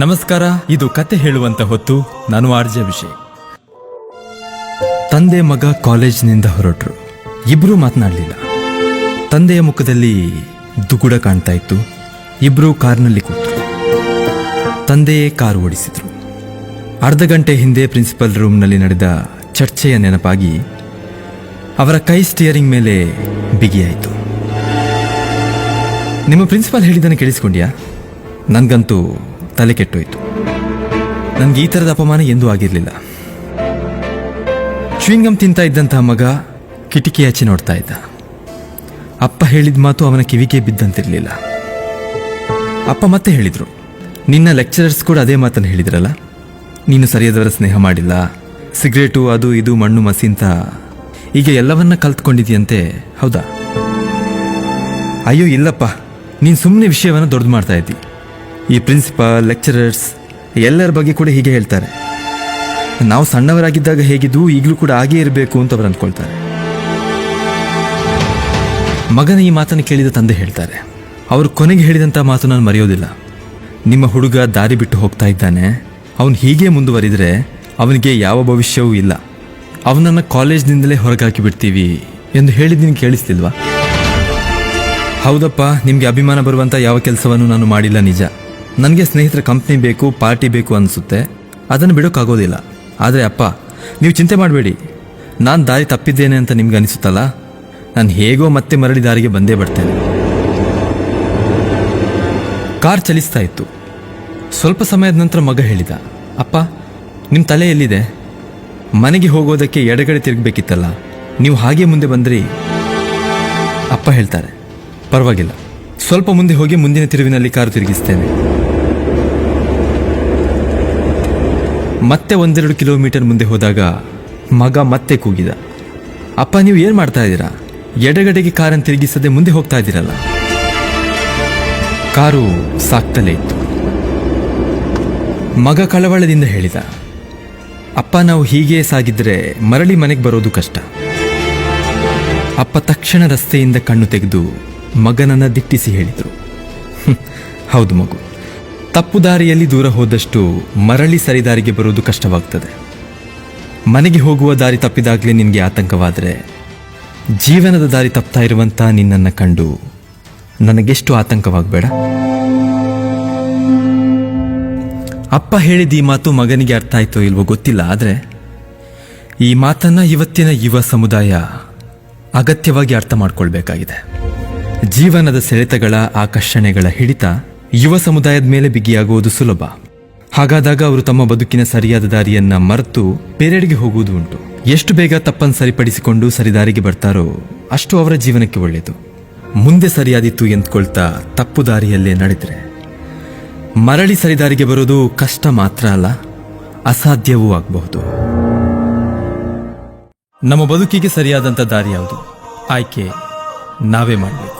ನಮಸ್ಕಾರ, ಇದು ಕತೆ ಹೇಳುವಂತ ಹೊತ್ತು. ನಾನು ಆರ್ಜೆ ಅಭಿಷೇಕ್. ತಂದೆ ಮಗ ಕಾಲೇಜ್ನಿಂದ ಹೊರಟರು. ಇಬ್ರು ಮಾತನಾಡಲಿಲ್ಲ. ತಂದೆಯ ಮುಖದಲ್ಲಿ ದುಗುಡ ಕಾಣ್ತಾ ಇತ್ತು. ಇಬ್ರು ಕಾರ್ನಲ್ಲಿ ಕೂತರು. ತಂದೆಯೇ ಕಾರು ಓಡಿಸಿದ್ರು. ಅರ್ಧ ಗಂಟೆ ಹಿಂದೆ ಪ್ರಿನ್ಸಿಪಲ್ ರೂಮ್ನಲ್ಲಿ ನಡೆದ ಚರ್ಚೆಯ ನೆನಪಾಗಿ ಅವರ ಕೈ ಸ್ಟಿಯರಿಂಗ್ ಮೇಲೆ ಬಿಗಿಯಾಯಿತು. ನಿಮ್ಮ ಪ್ರಿನ್ಸಿಪಾಲ್ ಹೇಳಿದ್ದನ್ನು ಕೇಳಿಸ್ಕೊಂಡ್ಯಾ? ನನಗಂತೂ ತಲೆ ಕೆಟ್ಟೋಯ್ತು. ನನಗೆ ಈ ಥರದ ಅಪಮಾನ ಎಂದೂ ಆಗಿರಲಿಲ್ಲ. ಚ್ವಿಂಗಮ್ ತಿಂತಾ ಇದ್ದಂತಹ ಮಗ ಕಿಟಕಿ ಆಚೆ ನೋಡ್ತಾ ಇದ್ದ. ಅಪ್ಪ ಹೇಳಿದ ಮಾತು ಅವನ ಕಿವಿಗೆ ಬಿದ್ದಂತಿರಲಿಲ್ಲ. ಅಪ್ಪ ಮತ್ತೆ ಹೇಳಿದರು, ನಿನ್ನ ಲೆಕ್ಚರರ್ಸ್ ಕೂಡ ಅದೇ ಮಾತನ್ನು ಹೇಳಿದ್ರಲ್ಲ, ನೀನು ಸರಿಯಾದವರ ಸ್ನೇಹ ಮಾಡಿಲ್ಲ, ಸಿಗರೇಟು ಅದು ಇದು ಮಣ್ಣು ಮಸಿ ಅಂತ ಈಗ ಎಲ್ಲವನ್ನ ಕಲ್ತ್ಕೊಂಡಿದೆಯಂತೆ, ಹೌದಾ? ಅಯ್ಯೋ ಇಲ್ಲಪ್ಪ, ನೀನು ಸುಮ್ಮನೆ ವಿಷಯವನ್ನು ದೊಡ್ಡದು ಮಾಡ್ತಾ ಇದ್ದಿ. ಈ ಪ್ರಿನ್ಸಿಪಾಲ್, ಲೆಕ್ಚರರ್ಸ್ ಎಲ್ಲರ ಬಗ್ಗೆ ಕೂಡ ಹೀಗೆ ಹೇಳ್ತಾರೆ. ನಾವು ಸಣ್ಣವರಾಗಿದ್ದಾಗ ಹೇಗಿದ್ದು ಈಗಲೂ ಕೂಡ ಹಾಗೇ ಇರಬೇಕು ಅಂತ ಅವರು ಅಂದ್ಕೊಳ್ತಾರೆ. ಮಗನ ಈ ಮಾತನ್ನು ಕೇಳಿದ ತಂದೆ ಹೇಳ್ತಾರೆ, ಅವರು ಕೊನೆಗೆ ಹೇಳಿದಂಥ ಮಾತು ನಾನು ಮರೆಯೋದಿಲ್ಲ. ನಿಮ್ಮ ಹುಡುಗ ದಾರಿ ಬಿಟ್ಟು ಹೋಗ್ತಾ ಇದ್ದಾನೆ, ಅವನು ಹೀಗೆ ಮುಂದುವರಿದರೆ ಅವನಿಗೆ ಯಾವ ಭವಿಷ್ಯವೂ ಇಲ್ಲ, ಅವನನ್ನು ಕಾಲೇಜ್ನಿಂದಲೇ ಹೊರಗಾಕಿ ಬಿಡ್ತೀವಿ ಎಂದು ಹೇಳಿದ್ದು ನಿನಗೆ ಕೇಳಿಸ್ತಿಲ್ವಾ? ಹೌದಪ್ಪ, ನಿಮಗೆ ಅಭಿಮಾನ ಬರುವಂಥ ಯಾವ ಕೆಲಸವನ್ನು ನಾನು ಮಾಡಿಲ್ಲ, ನಿಜ. ನನಗೆ ಸ್ನೇಹಿತರ ಕಂಪ್ನಿ ಬೇಕು, ಪಾರ್ಟಿ ಬೇಕು ಅನಿಸುತ್ತೆ, ಅದನ್ನು ಬಿಡೋಕ್ಕಾಗೋದಿಲ್ಲ. ಆದರೆ ಅಪ್ಪ, ನೀವು ಚಿಂತೆ ಮಾಡಬೇಡಿ, ನಾನು ದಾರಿ ತಪ್ಪಿದ್ದೇನೆ ಅಂತ ನಿಮ್ಗೆ ಅನಿಸುತ್ತಲ್ಲ, ನಾನು ಹೇಗೋ ಮತ್ತೆ ಮರಳಿ ದಾರಿಗೆ ಬಂದೇ ಬರ್ತೇನೆ. ಕಾರ್ ಚಲಿಸ್ತಾ ಇತ್ತು. ಸ್ವಲ್ಪ ಸಮಯದ ನಂತರ ಮಗ ಹೇಳಿದ, ಅಪ್ಪ, ನಿಮ್ಮ ತಲೆ ಎಲ್ಲಿದೆ? ಮನೆಗೆ ಹೋಗೋದಕ್ಕೆ ಎಡಗಡೆ ತಿರುಗಬೇಕಿತ್ತಲ್ಲ, ನೀವು ಹಾಗೆ ಮುಂದೆ ಬಂದ್ರಿ. ಅಪ್ಪ ಹೇಳ್ತಾರೆ, ಪರವಾಗಿಲ್ಲ, ಸ್ವಲ್ಪ ಮುಂದೆ ಹೋಗಿ ಮುಂದಿನ ತಿರುವಿನಲ್ಲಿ ಕಾರು ತಿರುಗಿಸ್ತೇನೆ. ಮತ್ತೆ 1-2 ಕಿಲೋಮೀಟರ್ ಮುಂದೆ ಹೋದಾಗ ಮಗ ಮತ್ತೆ ಕೂಗಿದ, ಅಪ್ಪ, ನೀವು ಏನು ಮಾಡ್ತಾ ಇದ್ದೀರಾ? ಎಡಗಡೆಗೆ ಕಾರನ್ನು ತಿರುಗಿಸದೆ ಮುಂದೆ ಹೋಗ್ತಾ ಇದ್ದೀರಲ್ಲ. ಕಾರು ಸಾಕ್ತಲೇ ಇತ್ತು. ಮಗ ಕಳವಳದಿಂದ ಹೇಳಿದ, ಅಪ್ಪ, ನಾವು ಹೀಗೆ ಸಾಗಿದ್ರೆ ಮರಳಿ ಮನೆಗೆ ಬರೋದು ಕಷ್ಟ. ಅಪ್ಪ ತಕ್ಷಣ ರಸ್ತೆಯಿಂದ ಕಣ್ಣು ತೆಗೆದು ಮಗನನ್ನು ದಿಟ್ಟಿಸಿ ಹೇಳಿದರು, ಹೌದು ಮಗು, ತಪ್ಪು ದಾರಿಯಲ್ಲಿ ದೂರ ಹೋದಷ್ಟು ಮರಳಿ ಸರಿದಾರಿಗೆ ಬರೋದು ಕಷ್ಟವಾಗ್ತದೆ. ಮನೆಗೆ ಹೋಗುವ ದಾರಿ ತಪ್ಪಿದಾಗಲೇ ನಿನಗೆ ಆತಂಕವಾದರೆ ಜೀವನದ ದಾರಿ ತಪ್ತಾ ಇರುವಂಥ ನಿನ್ನನ್ನು ಕಂಡು ನನಗೆಷ್ಟು ಆತಂಕವಾಗಬೇಡ. ಅಪ್ಪ ಹೇಳಿದ ಈ ಮಾತು ಮಗನಿಗೆ ಅರ್ಥ ಆಯ್ತೋ ಇಲ್ವೋ ಗೊತ್ತಿಲ್ಲ, ಆದರೆ ಈ ಮಾತನ್ನು ಇವತ್ತಿನ ಯುವ ಸಮುದಾಯ ಅಗತ್ಯವಾಗಿ ಅರ್ಥ ಮಾಡ್ಕೊಳ್ಬೇಕಾಗಿದೆ. ಜೀವನದ ಸೆಳೆತಗಳ ಆಕರ್ಷಣೆಗಳ ಹಿಡಿತ ಯುವ ಸಮುದಾಯದ ಮೇಲೆ ಬಿಗಿಯಾಗುವುದು ಸುಲಭ. ಹಾಗಾದಾಗ ಅವರು ತಮ್ಮ ಬದುಕಿನ ಸರಿಯಾದ ದಾರಿಯನ್ನ ಮರೆತು ಬೇರೆಡೆಗೆ ಹೋಗುವುದು ಉಂಟು. ಎಷ್ಟು ಬೇಗ ತಪ್ಪನ್ನು ಸರಿಪಡಿಸಿಕೊಂಡು ಸರಿದಾರಿಗೆ ಬರ್ತಾರೋ ಅಷ್ಟು ಅವರ ಜೀವನಕ್ಕೆ ಒಳ್ಳೆಯದು. ಮುಂದೆ ಸರಿಯಾದಿತ್ತು ಎಂದ್ಕೊಳ್ತಾ ತಪ್ಪು ದಾರಿಯಲ್ಲೇ ನಡೆದರೆ ಮರಳಿ ಸರಿದಾರಿಗೆ ಬರೋದು ಕಷ್ಟ ಮಾತ್ರ ಅಲ್ಲ, ಅಸಾಧ್ಯವೂ ಆಗಬಹುದು. ನಮ್ಮ ಬದುಕಿಗೆ ಸರಿಯಾದಂಥ ದಾರಿ ಯಾವುದು? ಆಯ್ಕೆ ನಾವೇ ಮಾಡಬೇಕು.